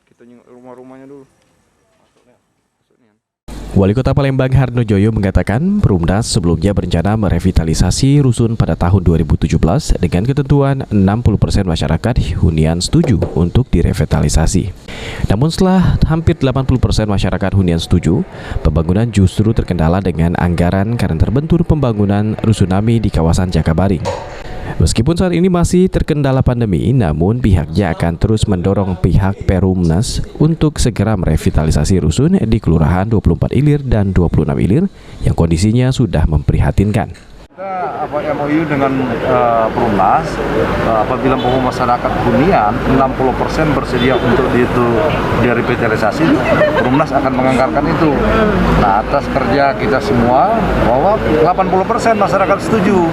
Kita nyengok rumah-rumahnya dulu. Wali Kota Palembang Harno Joyo mengatakan Perumnas sebelumnya berencana merevitalisasi rusun pada tahun 2017 dengan ketentuan 60% masyarakat hunian setuju untuk direvitalisasi. Namun setelah hampir 80% masyarakat hunian setuju, pembangunan justru terkendala dengan anggaran karena terbentur pembangunan rusunami di kawasan Jakabaring. Meskipun saat ini masih terkendala pandemi, namun pihaknya akan terus mendorong pihak Perumnas untuk segera merevitalisasi rusun di Kelurahan 24 Ilir dan 26 Ilir yang kondisinya sudah memprihatinkan. Kita MOU dengan Perumnas, apabila masyarakat hunian 60% bersedia untuk direvitalisasi, Perumnas akan menganggarkan itu. Nah, atas kerja kita semua, bahwa 80% masyarakat setuju.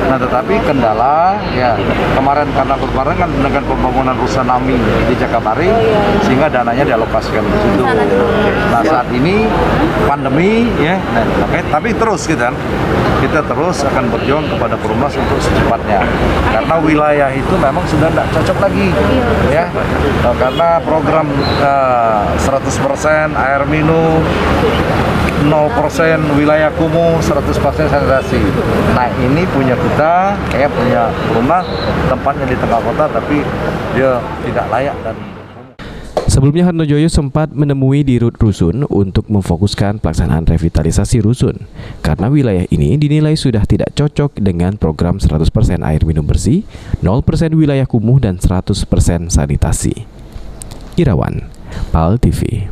Nah, tetapi kendala, ya kemarin karena berbarengan dengan pembangunan rusunami di Jakabaring, sehingga dananya dialokasikan di situ. Nah, saat ini pandemi, ya, tapi terus kita terus akan berjuang kepada Perumnas untuk secepatnya, karena wilayah itu memang sudah tidak cocok lagi, ya, karena program 100% air minum, 0% wilayah kumuh, 100% sanitasi. Nah, ini punya kita, punya Perumnas, tempatnya di tengah kota, tapi dia tidak layak dan Sebelumnya Harno Joyo sempat menemui Dirut Rusun untuk memfokuskan pelaksanaan revitalisasi rusun karena wilayah ini dinilai sudah tidak cocok dengan program 100% air minum bersih, 0% wilayah kumuh dan 100% sanitasi. Irawan, PAL TV.